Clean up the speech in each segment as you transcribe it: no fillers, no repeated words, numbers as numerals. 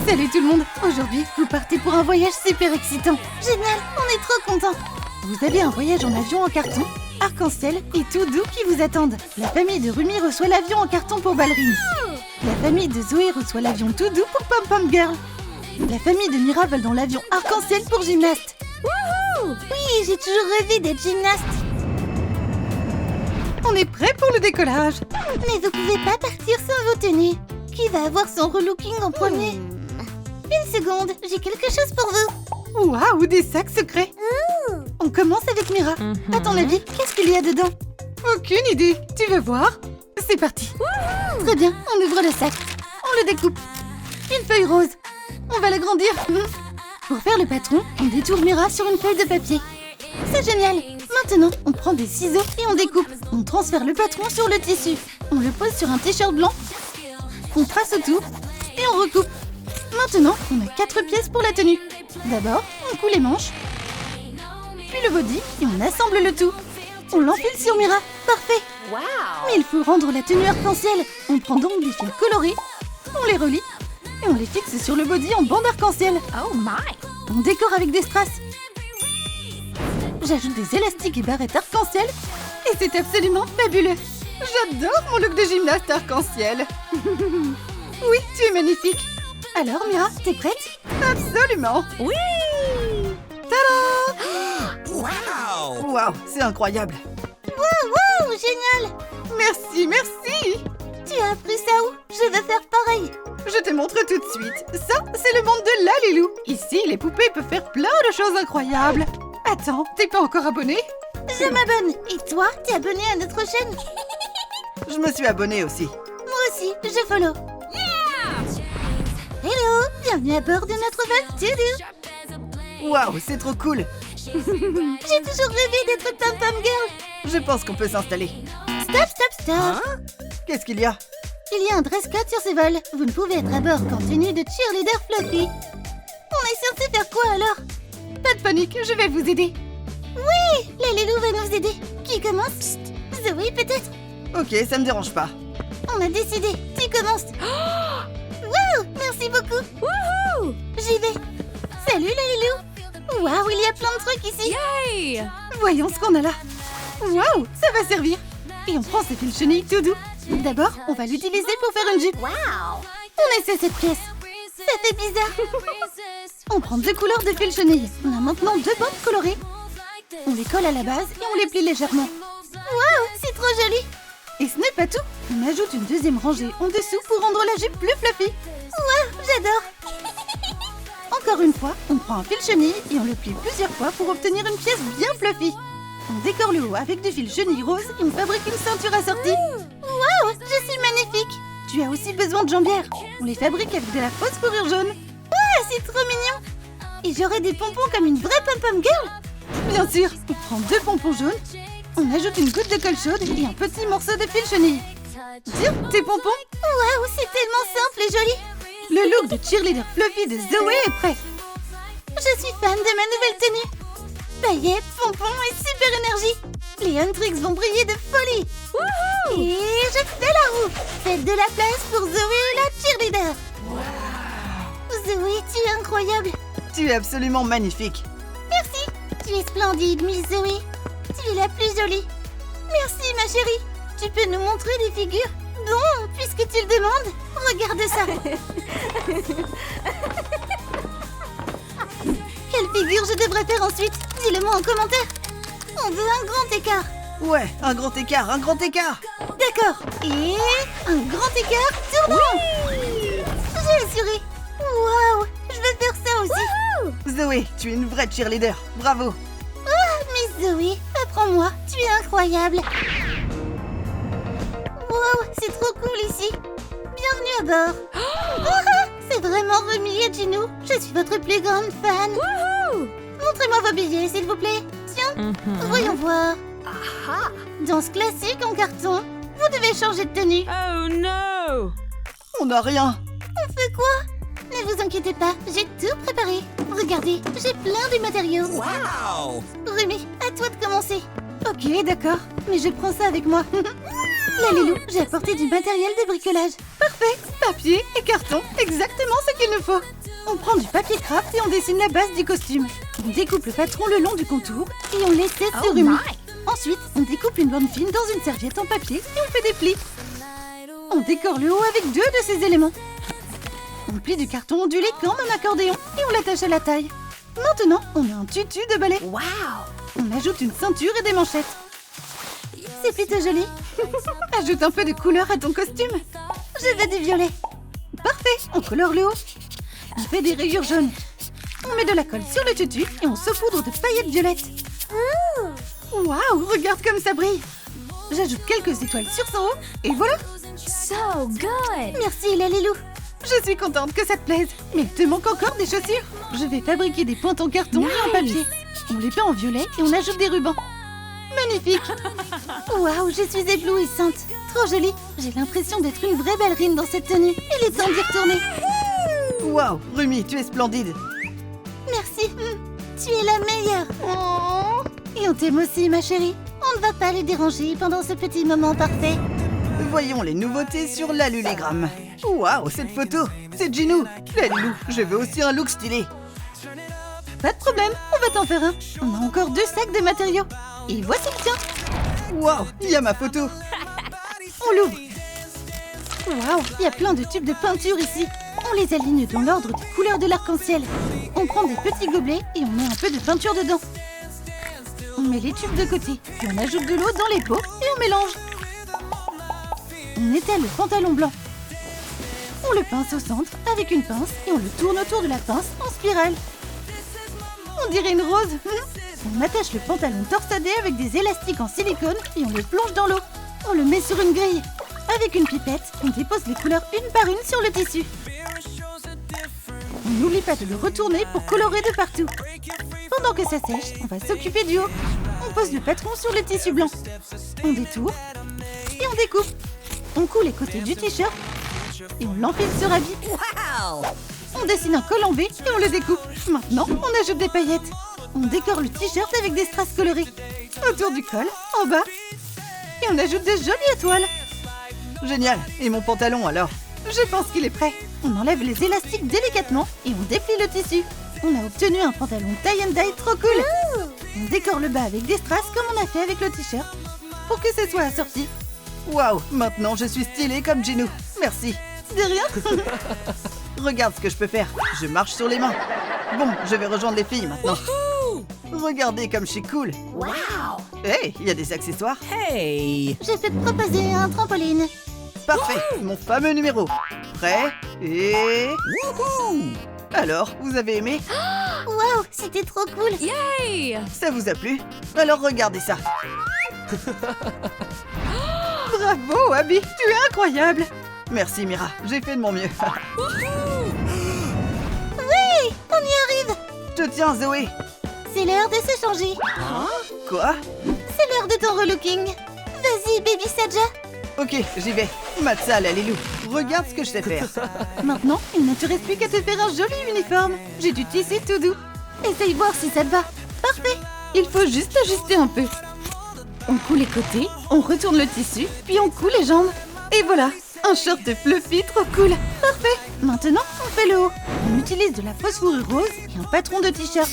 Salut tout le monde. Aujourd'hui, vous partez pour un voyage super excitant. Génial, on est trop contents. Vous avez un voyage en avion en carton, arc-en-ciel et tout doux qui vous attendent. La famille de Rumi reçoit l'avion en carton pour ballerine. La famille de Zoé reçoit l'avion tout doux pour pom-pom girl. La famille de Mira vole dans l'avion arc-en-ciel pour gymnaste. Wouhou! Oui, j'ai toujours rêvé d'être gymnaste. On est prêt pour le décollage. Mais vous pouvez pas partir sans vos tenues. Qui va avoir son relooking en premier? Une seconde, j'ai quelque chose pour vous. Waouh, des sacs secrets. On commence avec Mira. À ton avis, qu'est-ce qu'il y a dedans? Aucune idée. Tu veux voir? C'est parti. Très bien, on ouvre le sac. On le découpe. Une feuille rose. On va l'agrandir. Pour faire le patron, on détourne Mira sur une feuille de papier. C'est génial. Maintenant, on prend des ciseaux et on découpe. On transfère le patron sur le tissu. On le pose sur un t-shirt blanc. On trace autour et on recoupe. Maintenant, on a 4 pièces pour la tenue. D'abord, on coud les manches, puis le body et on assemble le tout. On l'enfile sur Mira. Parfait. Wow. Mais il faut rendre la tenue arc-en-ciel. On prend donc des fils colorés, on les relie et on les fixe sur le body en bande arc-en-ciel. Oh my. On décore avec des strass. J'ajoute des élastiques et barrettes arc-en-ciel et c'est absolument fabuleux. J'adore mon look de gymnaste arc-en-ciel. Oui, tu es magnifique. Alors Mira, t'es prête? Absolument. Oui. Tada! Wow! Wow, c'est incroyable. Wow, génial. Merci. Tu as appris ça où? Je veux faire pareil. Je te montre tout de suite. Ça, c'est le monde de Lalilou. Ici, les poupées peuvent faire plein de choses incroyables. Attends, t'es pas encore abonné? Je m'abonne. Et toi, t'es abonné à notre chaîne? Je me suis abonné aussi. Moi aussi, je follow. Hello, bienvenue à bord de notre vol Tudu. Waouh, c'est trop cool. J'ai toujours rêvé d'être pom-pom girl. Je pense qu'on peut s'installer. Stop. Hein? Qu'est-ce qu'il y a? Il y a un dress code sur ces vols. Vous ne pouvez être à bord qu'en tenue de cheerleader fluffy. On est censé faire quoi alors? Pas de panique, je vais vous aider. Oui, Lalilou va nous aider. Qui commence? Psst, Zoé peut-être? Ok, ça me dérange pas. On a décidé, tu commences. Wow, merci beaucoup. Woohoo. J'y vais. Salut Lalilou. Waouh, il y a plein de trucs ici. Yay. Voyons ce qu'on a là. Waouh, ça va servir. Et on prend ce fil chenille tout doux. D'abord, on va l'utiliser pour faire une jupe. Wow. On essaie cette pièce. Ça fait bizarre. On prend 2 couleurs de fil chenille. On a maintenant 2 bandes colorées. On les colle à la base et on les plie légèrement. Waouh, c'est trop joli. Et ce n'est pas tout. On ajoute une deuxième rangée en dessous pour rendre la jupe plus fluffy. Waouh, j'adore. Encore une fois, on prend un fil chenille et on le plie plusieurs fois pour obtenir une pièce bien fluffy. On décore le haut avec du fil chenille rose et on fabrique une ceinture assortie. Waouh, je suis magnifique. Tu as aussi besoin de jambières. On les fabrique avec de la fausse fourrure jaune. Ah, c'est trop mignon. Et j'aurai des pompons comme une vraie pom-pom girl. Bien sûr, on prend 2 pompons jaunes. On ajoute une goutte de colle chaude et un petit morceau de fil chenille. Tiens, tes pompons. Waouh, c'est tellement simple et joli. Le look de cheerleader fluffy de Zoé est prêt. Je suis fan de ma nouvelle tenue. Paillettes, pompons et super énergie. Les Huntrix vont briller de folie. Woohoo. Et je fais la roue. Faites de la place pour Zoé la cheerleader. Zoé, tu es incroyable. Tu es absolument magnifique. Merci. Tu es splendide, Miss Zoé. Tu es la plus jolie. Merci, ma chérie. Tu peux nous montrer des figures? Bon, puisque tu le demandes, regarde ça. Quelle figure je devrais faire ensuite? Dis-le moi en commentaire. On veut un grand écart. Ouais, un grand écart. D'accord. Et un grand écart tournant. J'ai assuré. Waouh, je veux faire ça aussi. Zoé, tu es une vraie cheerleader. Bravo. Miss Zoé, apprends-moi, tu es incroyable. Wow, c'est trop cool ici. Bienvenue à bord. C'est vraiment Rumi et Ginou. Je suis votre plus grande fan. Woohoo. Montrez-moi vos billets, s'il vous plaît. Tiens, voyons voir. Aha. Danse classique en carton. Vous devez changer de tenue. Oh no. On n'a rien. On fait quoi? Ne vous inquiétez pas, j'ai tout préparé. Regardez, j'ai plein de matériaux. Wow! Rumi, à toi de commencer. Ok, d'accord, mais je prends ça avec moi. Lalilou, j'ai apporté du matériel de bricolage. Parfait. Papier et carton, exactement ce qu'il nous faut. On prend du papier craft et on dessine la base du costume. On découpe le patron le long du contour et on l'essaie sur une. Ensuite, on découpe une bande fine dans une serviette en papier et on fait des plis. On décore le haut avec 2 de ces éléments. On plie du carton ondulé comme un accordéon et on l'attache à la taille. Maintenant, on a un tutu de ballet. Wow. On ajoute une ceinture et des manchettes. C'est plutôt joli. Ajoute un peu de couleur à ton costume. Je veux du violet. Parfait, on colore le haut. On fait des rayures jaunes. On met de la colle sur le tutu et on saupoudre de paillettes violettes. Waouh, regarde comme ça brille. J'ajoute quelques étoiles sur son haut et voilà. So good. Merci Lalilou. Je suis contente que ça te plaise. Mais il te manque encore des chaussures. Je vais fabriquer des pointes en carton et en papier. On les peint en violet et on ajoute des rubans. Magnifique. Waouh, je suis éblouissante. Trop jolie. J'ai l'impression d'être une vraie ballerine dans cette tenue. Il est temps d'y retourner. Waouh, Rumi, tu es splendide. Merci. Tu es la meilleure. Et on t'aime aussi, ma chérie. On ne va pas les déranger pendant ce petit moment parfait. Voyons les nouveautés sur l'Alulégramme. Waouh, cette photo, c'est Ginou. Lalilou, je veux aussi un look stylé. Pas de problème, on va t'en faire un. On a encore 2 sacs de matériaux. Et voici le tien. Waouh, il y a ma photo. On l'ouvre. Waouh, il y a plein de tubes de peinture ici. On les aligne dans l'ordre des couleurs de l'arc-en-ciel. On prend des petits gobelets et on met un peu de peinture dedans. On met les tubes de côté, puis on ajoute de l'eau dans les pots et on mélange. On étale le pantalon blanc. On le pince au centre avec une pince et on le tourne autour de la pince en spirale. On dirait une rose. On attache le pantalon torsadé avec des élastiques en silicone et on le plonge dans l'eau. On le met sur une grille. Avec une pipette, on dépose les couleurs une par une sur le tissu. On n'oublie pas de le retourner pour colorer de partout. Pendant que ça sèche, on va s'occuper du haut. On pose le patron sur le tissu blanc. On détourne et on découpe. On coud les côtés du t-shirt et on l'enfile sur habit. Wow. On dessine un col en V et on le découpe. Maintenant, on ajoute des paillettes. On décore le t-shirt avec des strass colorés. Autour du col, en bas. Et on ajoute de jolies étoiles. Génial. Et mon pantalon alors? Je pense qu'il est prêt. On enlève les élastiques délicatement et on déplie le tissu. On a obtenu un pantalon tie and dye trop cool. On décore le bas avec des strass comme on a fait avec le t-shirt pour que ce soit assorti. Waouh, maintenant je suis stylée comme Ginou. Merci. De rien. Regarde ce que je peux faire. Je marche sur les mains. Bon, je vais rejoindre les filles maintenant. Regardez comme je suis cool. Wow. Hey, il y a des accessoires. Hey. Je peux te proposer un trampoline. Parfait, mon fameux numéro. Prêt et... Wouhou! Alors, vous avez aimé? Waouh, c'était trop cool. Yay. Ça vous a plu? Alors regardez ça. Bravo, Abby, tu es incroyable. Merci Mira, j'ai fait de mon mieux. Oui, on y arrive. Je te tiens Zoé. C'est l'heure de se changer. Quoi? C'est l'heure de ton relooking. Vas-y, baby Saja. Ok, j'y vais. Matza, Lalilou, regarde ce que je sais faire. Maintenant, il ne te reste plus qu'à te faire un joli uniforme. J'ai du tissu tout doux. Essaye voir si ça te va. Parfait. Il faut juste ajuster un peu. On coud les côtés, on retourne le tissu, puis on coud les jambes. Et voilà, un short fluffy trop cool. Parfait. Maintenant, on fait le haut. On utilise de la fausse fourrure rose et un patron de t-shirt.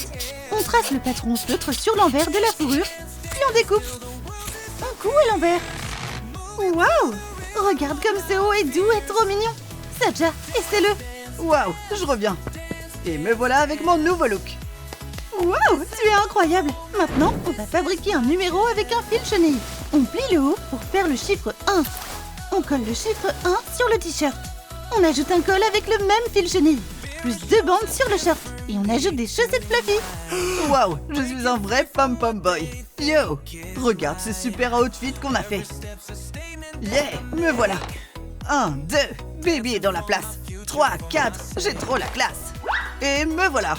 On trace le patron en feutre sur l'envers de la fourrure, puis on découpe. On coud à l'envers. Waouh! Regarde comme ce haut est doux et trop mignon. Saja, essaie-le. Waouh, je reviens. Et me voilà avec mon nouveau look. Waouh, tu es incroyable. Maintenant, on va fabriquer un numéro avec un fil chenille. On plie le haut pour faire le chiffre 1. On colle le chiffre 1 sur le t-shirt. On ajoute un col avec le même fil chenille, plus 2 bandes sur le shirt. Et on ajoute des chaussettes fluffy. Waouh, je suis un vrai pom-pom boy. Yo, regarde ce super outfit qu'on a fait. Yeah, me voilà. 1, 2, baby est dans la place. 3, 4, j'ai trop la classe. Et me voilà.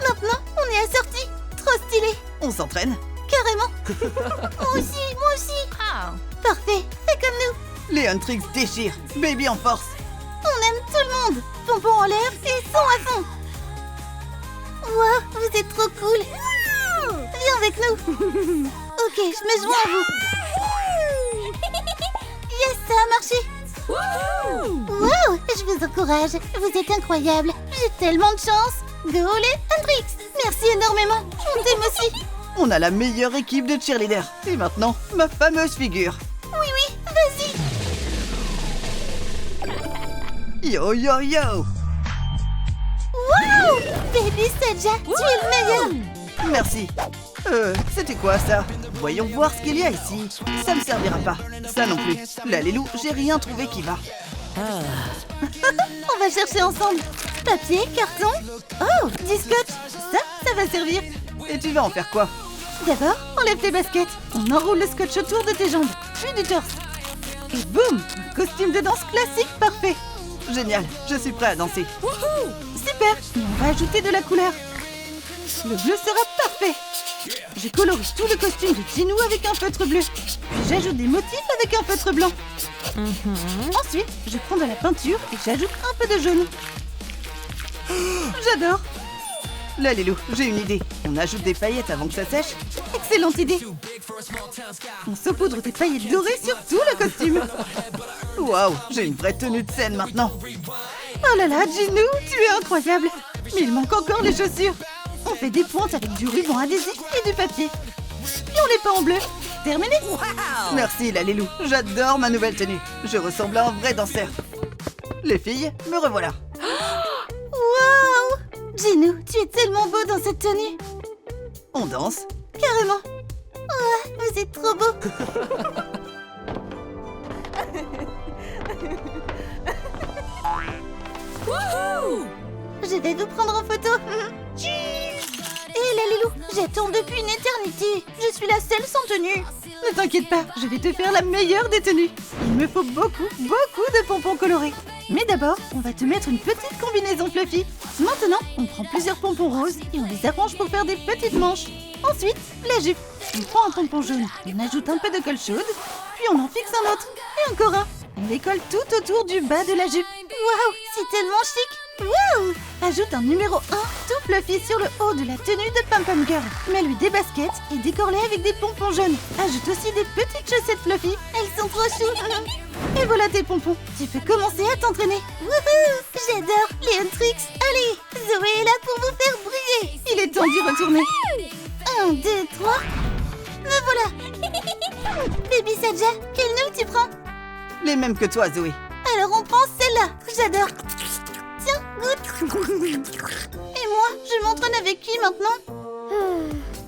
Maintenant, on est assortis. Trop stylé. On s'entraîne? Carrément. Moi aussi. Oh. Parfait, fais comme nous. Les Huntrix déchirent. Baby en force. On aime tout le monde. Pompons en l'air et son à fond. Wow, vous êtes trop cool. Viens avec nous. Ok, je me joins à vous. Yes, ça a marché. Wow, je vous encourage. Vous êtes incroyables. J'ai tellement de chance. Go les Hendrix. Merci énormément. On t'aime aussi. On a la meilleure équipe de cheerleaders. Et maintenant, ma fameuse figure. Oui, vas-y. Yo, yo, yo! Wow, Baby Saja, tu es le meilleur. Merci. C'était quoi ça? Voyons voir ce qu'il y a ici. Ça me servira pas. Ça non plus. Là, les loups, j'ai rien trouvé qui va. On va chercher ensemble. Papier, carton. Oh, du scotch. Ça va servir. Et tu vas en faire quoi? D'abord, enlève tes baskets. On enroule le scotch autour de tes jambes, puis du torse. Et boum, un costume de danse classique parfait. Génial, je suis prêt à danser. Super, et on va ajouter de la couleur. Le bleu sera parfait. Je colorie tout le costume de Jinou avec un feutre bleu. Puis j'ajoute des motifs avec un feutre blanc. Ensuite, je prends de la peinture et j'ajoute un peu de jaune. J'adore. Là, les loups, j'ai une idée. On ajoute des paillettes avant que ça sèche. Excellente idée. On saupoudre des paillettes dorées sur tout le costume. Waouh, j'ai une vraie tenue de scène maintenant. Oh là là, Jinou, tu es incroyable. Mais il manque encore les chaussures. On fait des pointes avec du ruban adhésif et du papier. Et on les peint en bleu. Terminé. Merci, là, les loups. J'adore ma nouvelle tenue. Je ressemble à un vrai danseur. Les filles, me revoilà. Waouh, Jinou, tu es tellement beau dans cette tenue. On danse? Carrément. Oh, vous êtes trop beau. Je vais vous prendre en photo. Hé là, les loups, j'attends depuis une éternité. Je suis la seule sans tenue. Ne t'inquiète pas, je vais te faire la meilleure des tenues. Il me faut beaucoup de pompons colorés. Mais d'abord, on va te mettre une petite combinaison fluffy. Maintenant, on prend plusieurs pompons roses et on les arrange pour faire des petites manches. Ensuite, la jupe. On prend un pompon jaune, on ajoute un peu de colle chaude, puis on en fixe un autre. Et encore un. On les colle tout autour du bas de la jupe. Waouh, c'est tellement chic. Waouh! Ajoute un numéro 1 tout fluffy sur le haut de la tenue de Pam Pam Girl. Mets-lui des baskets et décore-les avec des pompons jaunes. Ajoute aussi des petites chaussettes fluffy. Elles sont trop chou. Et voilà tes pompons. Tu peux commencer à t'entraîner. Wouhou! J'adore les Huntrix. Allez, Zoé est là pour vous faire briller. Il est temps d'y retourner. 1, 2, 3. Me voilà. Baby Saja, quelle note tu prends? Les mêmes que toi, Zoé. Alors on prend celle-là. J'adore. Tiens, goûte. Et moi, je m'entraîne avec qui maintenant?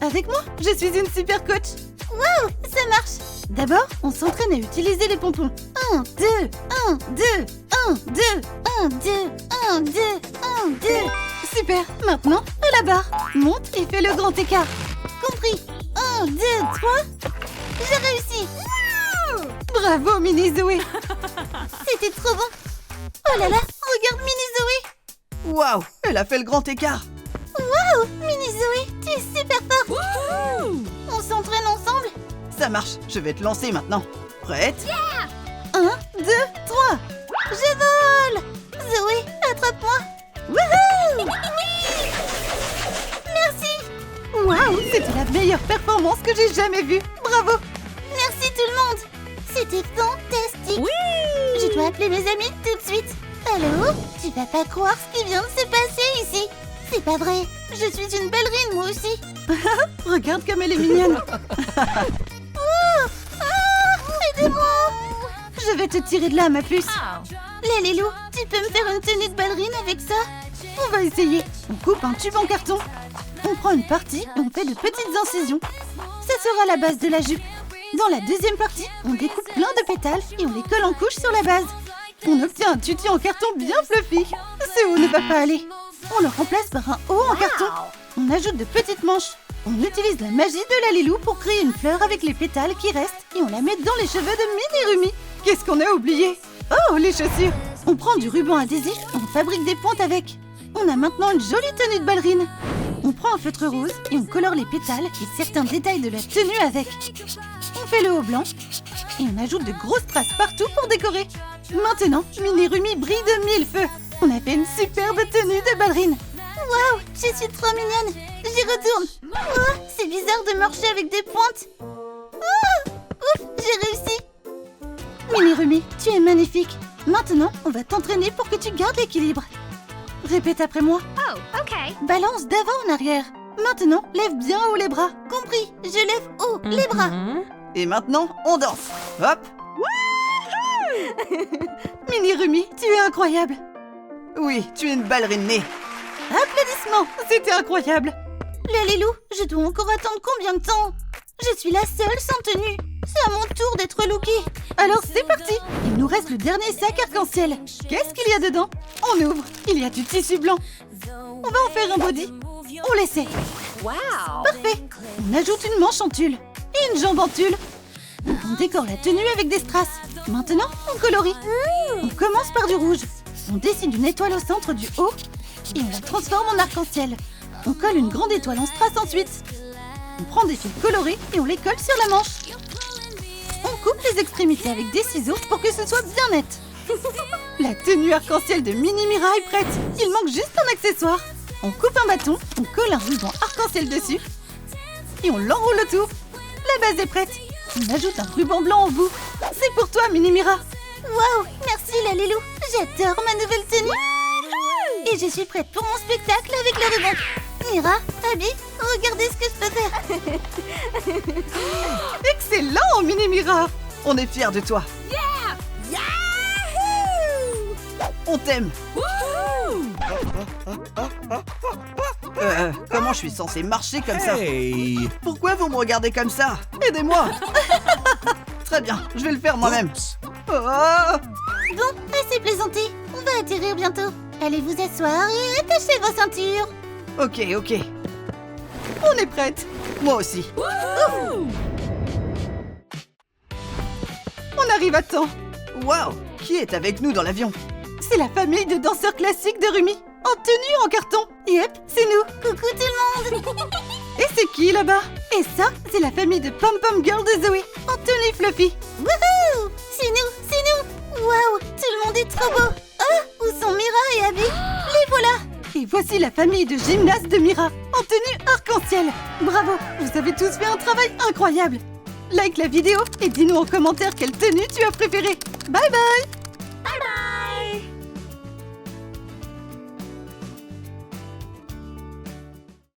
Avec moi? Je suis une super coach. Waouh, ça marche. D'abord, on s'entraîne à utiliser les pompons. 1, 2, 1, 2, 1, 2, 1, 2, 1, 2, 1, 2. Super. Maintenant, à la barre. Monte et fais le grand écart. Compris. 1, 2, 3. J'ai réussi. Bravo, Mini Zoé. C'était trop bon. Oh là là, regarde Mini Zoé. Waouh, elle a fait le grand écart. Waouh, Mini Zoé, tu es super fort. On s'entraîne ensemble? Ça marche, je vais te lancer maintenant. Prête? 1, 2, 3. Je vole. Zoé, attrape-moi. Wouhou! Merci. Waouh, c'était la meilleure performance que j'ai jamais vue. Bravo. Merci tout le monde. C'était fantastique. Oui! Je dois appeler mes amis tout de suite. Allô? Tu vas pas croire ce qui vient de se passer ici. C'est pas vrai. Je suis une ballerine moi aussi. Regarde comme elle est mignonne. Aidez-moi. Je vais te tirer de là, ma puce. Là, les loups, tu peux me faire une tenue de ballerine avec ça? On va essayer. On coupe un tube en carton. On prend une partie et on fait de petites incisions. Ça sera la base de la jupe. Dans la deuxième partie, on découpe plein de pétales et on les colle en couche sur la base. On obtient un tutu en carton bien fluffy. Ce haut ne va pas aller. On le remplace par un haut en carton. On ajoute de petites manches. On utilise la magie de la Lilou pour créer une fleur avec les pétales qui restent et on la met dans les cheveux de Mini Rumi. Qu'est-ce qu'on a oublié? Oh, les chaussures. On prend du ruban adhésif et on fabrique des pointes avec. On a maintenant une jolie tenue de ballerine. On prend un feutre rose et on colore les pétales et certains détails de la tenue avec. On fait le haut blanc et on ajoute de grosses traces partout pour décorer. Maintenant, Mini Rumi brille de mille feux. On a fait une superbe tenue de ballerine. Waouh, je suis trop mignonne. J'y retourne. Oh, c'est bizarre de marcher avec des pointes. Oh, ouf, j'ai réussi. Mini Rumi, tu es magnifique. Maintenant, on va t'entraîner pour que tu gardes l'équilibre. Répète après moi. Oh, okay. Balance d'avant en arrière. Maintenant, lève bien haut les bras. Compris, je lève haut les bras. Et maintenant, on danse. Hop. Mini Rumi, tu es incroyable. Oui, tu es une ballerine née. Applaudissements, c'était incroyable. Lalilou, je dois encore attendre combien de temps? Je suis la seule sans tenue. C'est à mon tour d'être lookée. Alors c'est parti. Il nous reste le dernier sac arc-en-ciel. Qu'est-ce qu'il y a dedans? On ouvre. Il y a du tissu blanc. On va en faire un body. On l'essaie. Wow. Parfait. On ajoute une manche en tulle et une jambe en tulle. On décore la tenue avec des strass. Maintenant, on colorie. On commence par du rouge. On dessine une étoile au centre du haut et on la transforme en arc-en-ciel. On colle une grande étoile en strass ensuite. On prend des fils colorés et on les colle sur la manche. On coupe les extrémités avec des ciseaux pour que ce soit bien net. La tenue arc-en-ciel de Mini Mira est prête. Il manque juste un accessoire. On coupe un bâton, on colle un ruban arc-en-ciel dessus et on l'enroule autour. La base est prête. On ajoute un ruban blanc au bout. C'est pour toi, Mini Mira. Waouh, merci Lalilou. J'adore ma nouvelle tenue. Et je suis prête pour mon spectacle avec le ruban. Mira, Abby, regardez ce que je peux faire. Excellent, Mini Mira. On est fiers de toi. On t'aime. Comment je suis censé marcher comme ça? Hey. Pourquoi vous me regardez comme ça? Aidez-moi. Très bien, je vais le faire moi-même. Oh. Bon, assez plaisanté. On va atterrir bientôt. Allez vous asseoir et attachez vos ceintures. Ok, ok. On est prête. Moi aussi. On arrive à temps. Waouh, qui est avec nous dans l'avion? C'est la famille de danseurs classiques de Rumi. En tenue en carton. Yep, c'est nous. Coucou tout le monde. Et c'est qui là-bas? Et ça, c'est la famille de Pom Pom Girl de Zoé. En tenue fluffy. Wouhou! C'est nous, c'est nous. Waouh, tout le monde est trop beau. Oh, où sont Mira et Abby? Les voilà. Et voici la famille de gymnastes de Mira. En tenue arc-en-ciel. Bravo, vous avez tous fait un travail incroyable. Like la vidéo et dis-nous en commentaire quelle tenue tu as préférée. Bye bye. Bye bye.